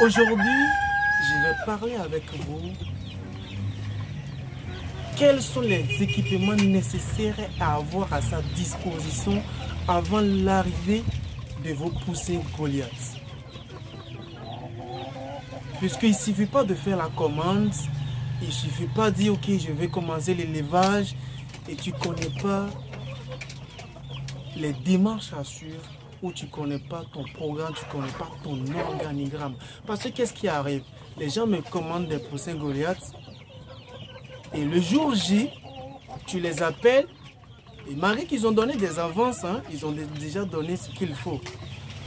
Aujourd'hui, je vais parler avec vous. Quels sont les équipements nécessaires à avoir à sa disposition avant l'arrivée de vos poussins Goliath? Puisqu'il ne suffit pas de faire la commande, il ne suffit pas de dire ok, je vais commencer l'élevage et tu ne connais pas les démarches à suivre, ou tu ne connais pas ton programme, tu ne connais pas ton organigramme. Parce que qu'est-ce qui arrive? Les gens me commandent des poussins Goliath et le jour J, tu les appelles et malgré qu'ils ont donné des avances, hein, ils ont déjà donné ce qu'il faut.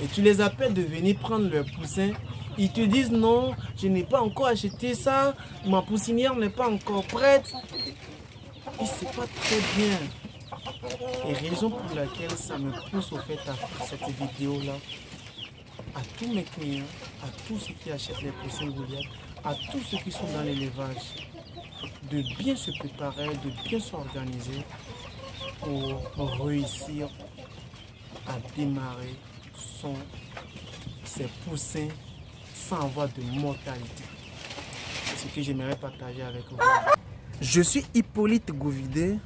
Et tu les appelles de venir prendre leurs poussins. Ils te disent non, je n'ai pas encore acheté ça, ma poussinière n'est pas encore prête. Et c'est pas très bien. Et raison pour laquelle ça me pousse au fait à faire cette vidéo-là, à tous mes clients, à tous ceux qui achètent les poussins Goliath, à tous ceux qui sont dans l'élevage, de bien se préparer, de bien s'organiser pour réussir à démarrer ses poussins sans avoir de mortalité. C'est ce que j'aimerais partager avec vous. Je suis Hippolyte Gouvidé,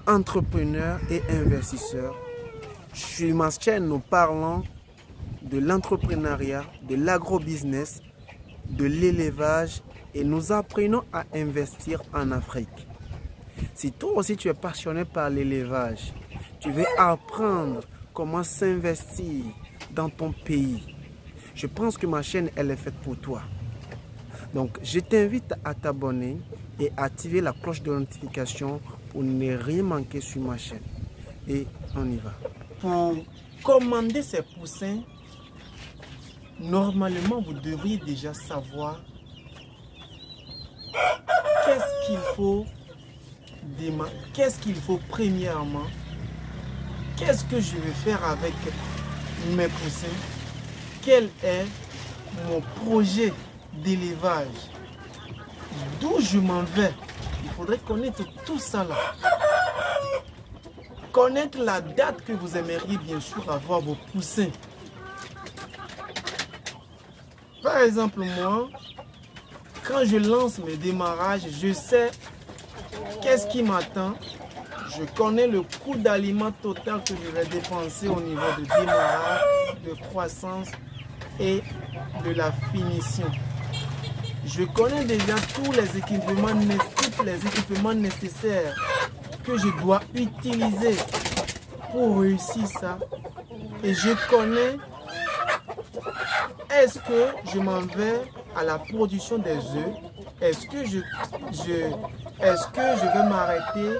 entrepreneur et investisseur. Sur ma chaîne, nous parlons de l'entrepreneuriat, de l'agrobusiness, de l'élevage et nous apprenons à investir en Afrique. Si toi aussi tu es passionné par l'élevage, tu veux apprendre comment s'investir dans ton pays, je pense que ma chaîne elle est faite pour toi. Donc je t'invite à t'abonner et activer la cloche de notification pour ne rien manquer sur ma chaîne. Et on y va. Pour commander ces poussins, normalement vous devriez déjà savoir qu'est-ce qu'il faut premièrement, qu'est-ce que je vais faire avec mes poussins, quel est mon projet d'élevage, d'où je m'en vais. Il faudrait connaître tout ça là. Connaître la date que vous aimeriez bien sûr avoir vos poussins. Par exemple, moi, quand je lance mes démarrages, je sais qu'est-ce qui m'attend. Je connais le coût d'aliment total que je vais dépenser au niveau de démarrage, de croissance et de la finition. Je connais déjà tous les équipements nécessaires que je dois utiliser pour réussir ça. Et je connais, est-ce que je m'en vais à la production des œufs? Est-ce que je vais m'arrêter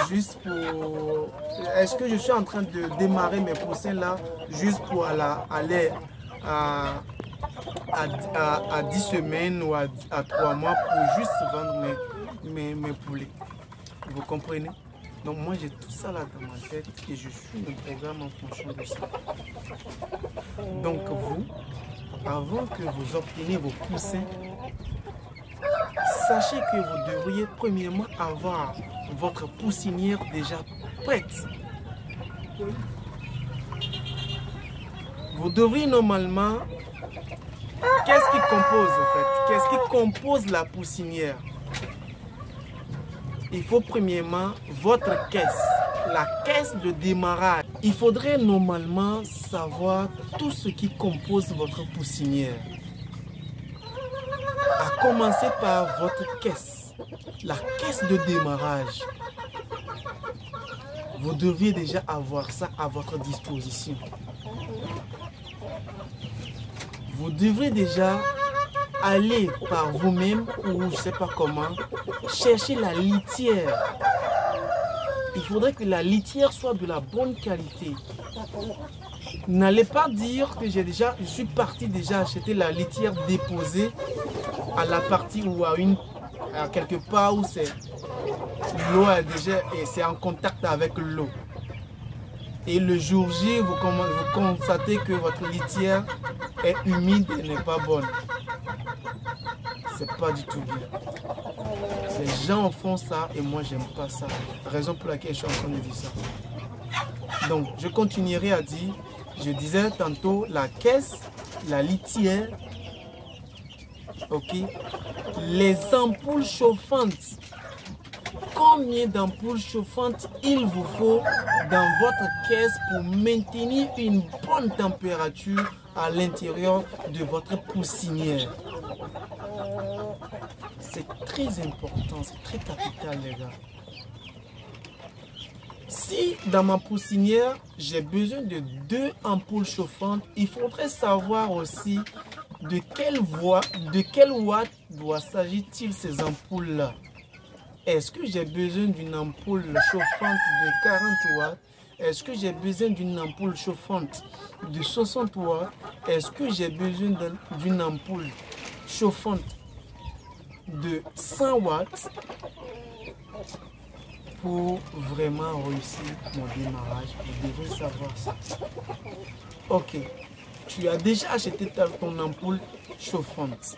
juste pour... Est-ce que je suis en train de démarrer mes poussins là juste pour aller à 10 semaines ou à 3 mois pour juste vendre mes poulets? Vous comprenez? Donc moi j'ai tout ça là dans ma tête et je suis le programme en fonction de ça. Donc vous, avant que vous obteniez vos poussins, sachez que vous devriez premièrement avoir votre poussinière déjà prête. Vous devriez normalement... Qu'est-ce qui compose en fait? Qu'est-ce qui compose la poussinière? Il faut premièrement votre caisse, la caisse de démarrage. Il faudrait normalement savoir tout ce qui compose votre poussinière. À commencer par votre caisse, la caisse de démarrage. Vous devriez déjà avoir ça à votre disposition. Vous devrez déjà aller par vous-même ou je ne sais pas comment chercher la litière. Il faudrait que la litière soit de la bonne qualité. N'allez pas dire que je suis parti déjà acheter la litière déposée à la partie ou à quelque part où l'eau est déjà c'est en contact avec l'eau. Et le jour J, vous constatez que votre litière est humide et n'est pas bonne. C'est pas du tout bien. Les gens font ça et moi j'aime pas ça. Raison pour laquelle je suis en train de dire ça. Donc je continuerai à dire, Je disais tantôt la caisse, la litière, ok, les ampoules chauffantes. Combien d'ampoules chauffantes il vous faut dans votre caisse pour maintenir une bonne température à l'intérieur de votre poussinière? C'est très important, c'est très capital les gars. Si dans ma poussinière, j'ai besoin de 2 ampoules chauffantes, il faudrait savoir aussi de quel watt doit s'agit-il ces ampoules-là. Est-ce que j'ai besoin d'une ampoule chauffante de 40 watts? Est-ce que j'ai besoin d'une ampoule chauffante de 60 watts? Est-ce que j'ai besoin d'une ampoule chauffante de 100 watts pour vraiment réussir mon démarrage? Vous devez savoir ça. Ok, tu as déjà acheté ton ampoule chauffante.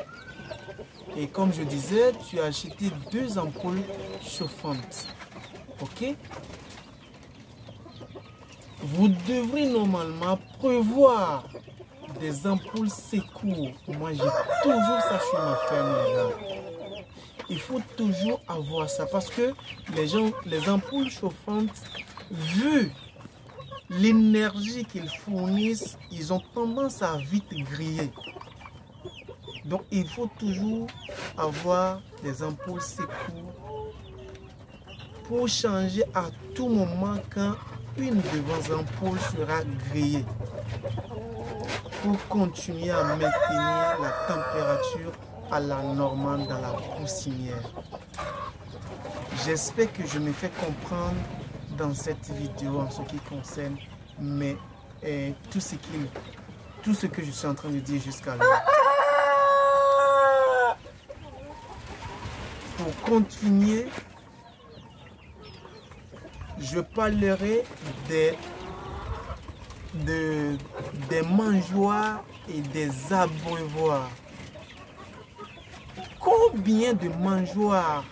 Et comme je disais, tu as acheté 2 ampoules chauffantes. Ok? Vous devrez normalement prévoir des ampoules secours. Moi, j'ai toujours ça sur ma ferme, les gars. Il faut toujours avoir ça parce que les ampoules chauffantes, vu l'énergie qu'ils fournissent, ils ont tendance à vite griller. Donc, il faut toujours avoir des ampoules secours pour changer à tout moment quand une de vos ampoules sera grillée. Pour continuer à maintenir la température à la normale dans la poussinière. J'espère que je me fais comprendre dans cette vidéo en ce qui concerne tout ce que je suis en train de dire jusqu'à là. Pour continuer, je parlerai des mangeoires et des abreuvoirs. Combien de mangeoires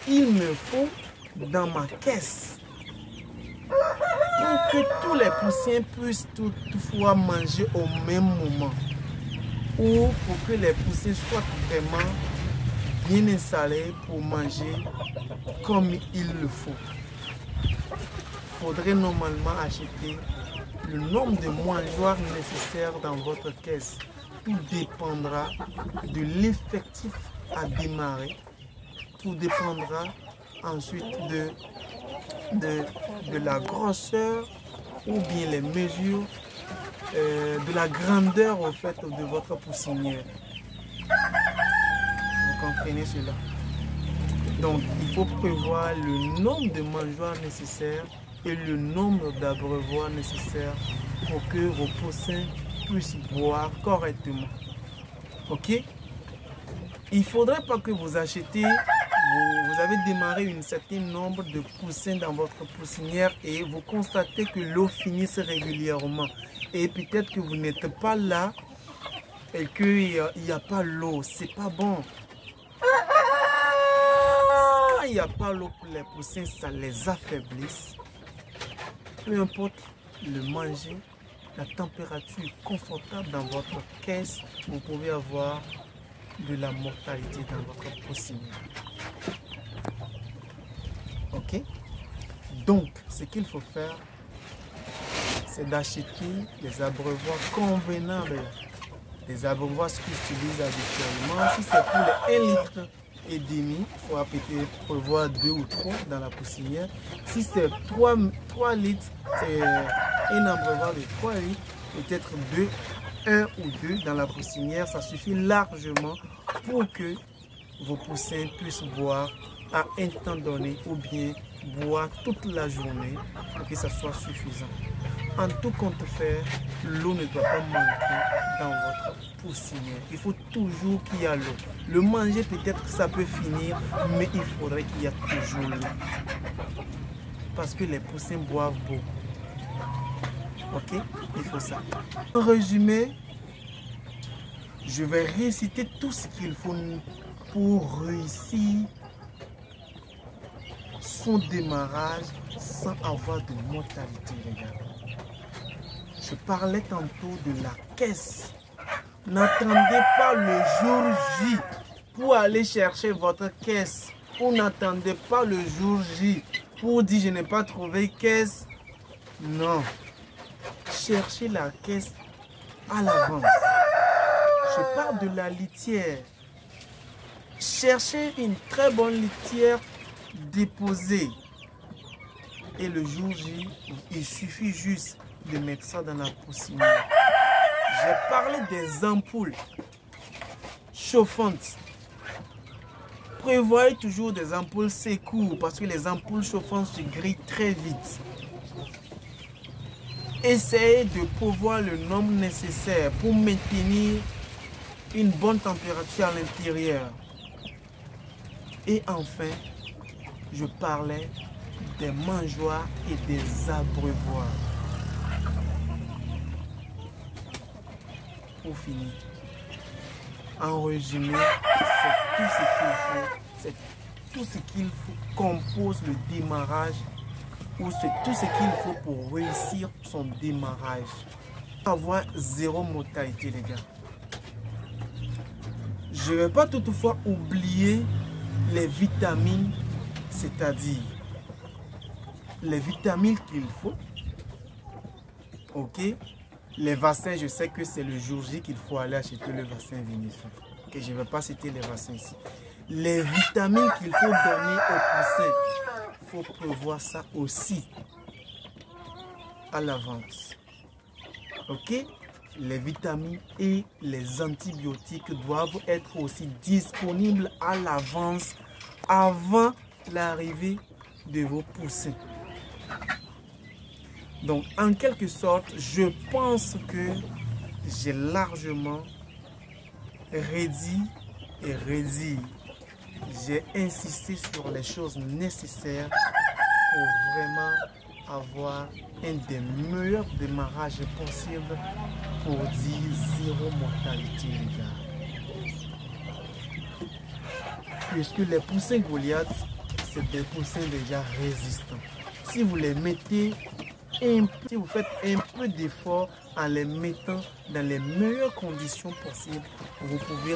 il me faut dans ma caisse pour que tous les poussins puissent toutefois manger au même moment, ou pour que les poussins soient vraiment bien installés pour manger comme il le faut. Il faudrait normalement acheter le nombre de mangeoires nécessaires dans votre caisse. Tout dépendra de l'effectif à démarrer. Tout dépendra ensuite de la grosseur ou bien les mesures de la grandeur au fait de votre poussinière. Vous comprenez cela? Donc il faut prévoir le nombre de mangeoires nécessaires et le nombre d'abreuvoirs nécessaires pour que vos poussins puissent boire correctement. Ok? Il ne faudrait pas que vous achetiez, vous avez démarré un certain nombre de poussins dans votre poussinière et vous constatez que l'eau finisse régulièrement. Et peut-être que vous n'êtes pas là et qu'il n'y a pas l'eau. C'est pas bon. Quand il n'y a pas l'eau pour les poussins, ça les affaiblit. Peu importe le manger, la température est confortable dans votre caisse, vous pouvez avoir de la mortalité dans votre poussinière. Ok? Donc, ce qu'il faut faire, c'est d'acheter des abreuvoirs convenables. Les abreuvoirs que j'utilise habituellement, si c'est pour les 1,5 litre, il faut peut-être prévoir 2 ou 3 dans la poussinière. Si c'est 3 litres, c'est un abreuvoir de 3 litres, peut-être 1 ou 2 dans la poussinière. Ça suffit largement pour que vos poussins puissent boire à un temps donné ou bien boire toute la journée pour que ça soit suffisant. En tout compte faire, l'eau ne doit pas manquer dans votre poussinière. Il faut toujours qu'il y ait l'eau. Le manger, peut-être que ça peut finir, mais il faudrait qu'il y ait toujours l'eau. Parce que les poussins boivent beaucoup. Ok? Il faut ça. En résumé, je vais réciter tout ce qu'il faut pour réussir son démarrage sans avoir de mortalité, les gars. Je parlais tantôt de la caisse. N'attendez pas le jour J pour aller chercher votre caisse. Ou n'attendez pas le jour J pour dire je n'ai pas trouvé caisse. Non. Cherchez la caisse à l'avance. Je parle de la litière. Cherchez une très bonne litière déposée. Et le jour J, il suffit juste de mettre ça dans la poussière. J'ai parlé des ampoules chauffantes. Prévoyez toujours des ampoules secours parce que les ampoules chauffantes se grillent très vite. Essayez de prévoir le nombre nécessaire pour maintenir une bonne température à l'intérieur. Et enfin, je parlais des mangeoires et des abreuvoirs. Pour finir, en résumé, c'est tout ce qu'il faut. C'est tout ce qu'il faut compose le démarrage ou c'est tout ce qu'il faut pour réussir son démarrage. Avoir zéro mortalité, les gars. Je ne vais pas toutefois oublier les vitamines, c'est-à-dire les vitamines qu'il faut. Ok. Les vaccins, je sais que c'est le jour J qu'il faut aller acheter le vaccin vinifère. Okay, je ne vais pas citer les vaccins ici. Les vitamines qu'il faut donner aux poussins, il faut prévoir ça aussi à l'avance. Ok? Les vitamines et les antibiotiques doivent être aussi disponibles à l'avance avant l'arrivée de vos poussins. Donc, en quelque sorte, je pense que j'ai largement redit et redit. J'ai insisté sur les choses nécessaires pour vraiment avoir un des meilleurs démarrages possibles pour dire zéro mortalité, les gars. Puisque les poussins Goliath, c'est des poussins déjà résistants. Si vous les mettez, si vous faites un peu d'effort en les mettant dans les meilleures conditions possibles, vous pouvez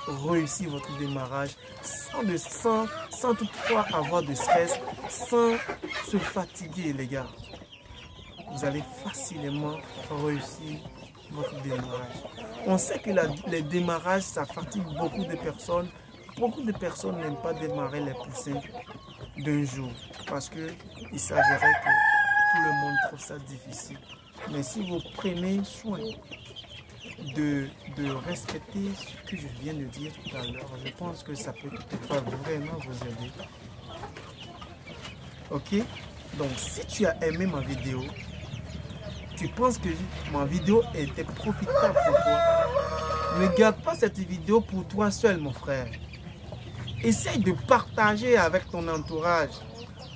réussir votre démarrage sans toutefois avoir de stress, sans se fatiguer, les gars. Vous allez facilement réussir votre démarrage. On sait que les démarrages, ça fatigue beaucoup de personnes. Beaucoup de personnes n'aiment pas démarrer les poussins d'un jour parce qu'il s'avérait que tout le monde trouve ça difficile. Mais si vous prenez soin de respecter ce que je viens de dire tout à l'heure, je pense que ça peut toutefois vraiment vous aider. Ok? Donc, si tu as aimé ma vidéo, tu penses que ma vidéo était profitable pour toi, ne garde pas cette vidéo pour toi seul, mon frère. Essaye de partager avec ton entourage.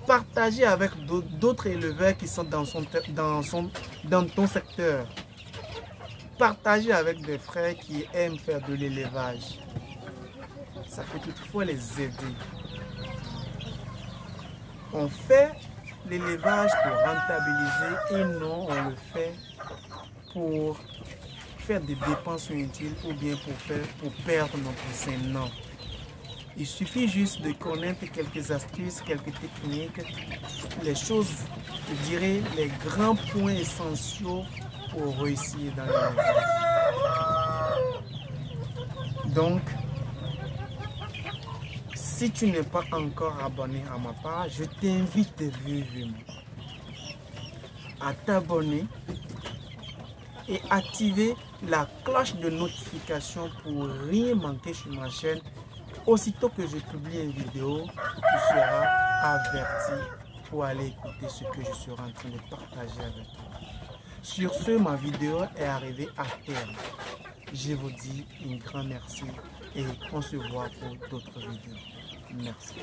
Partager avec d'autres éleveurs qui sont dans ton secteur. Partager avec des frères qui aiment faire de l'élevage. Ça peut toutefois les aider. On fait l'élevage pour rentabiliser et non on le fait pour faire des dépenses inutiles ou bien pour perdre nos poussins. Non. Il suffit juste de connaître quelques astuces, quelques techniques, les choses, je dirais, les grands points essentiels pour réussir dans l'élevage. Donc, si tu n'es pas encore abonné à ma page, je t'invite vivement à t'abonner et activer la cloche de notification pour rien manquer sur ma chaîne. Aussitôt que je publie une vidéo, tu seras averti pour aller écouter ce que je serai en train de partager avec toi. Sur ce, ma vidéo est arrivée à terme. Je vous dis un grand merci et on se voit pour d'autres vidéos. Merci.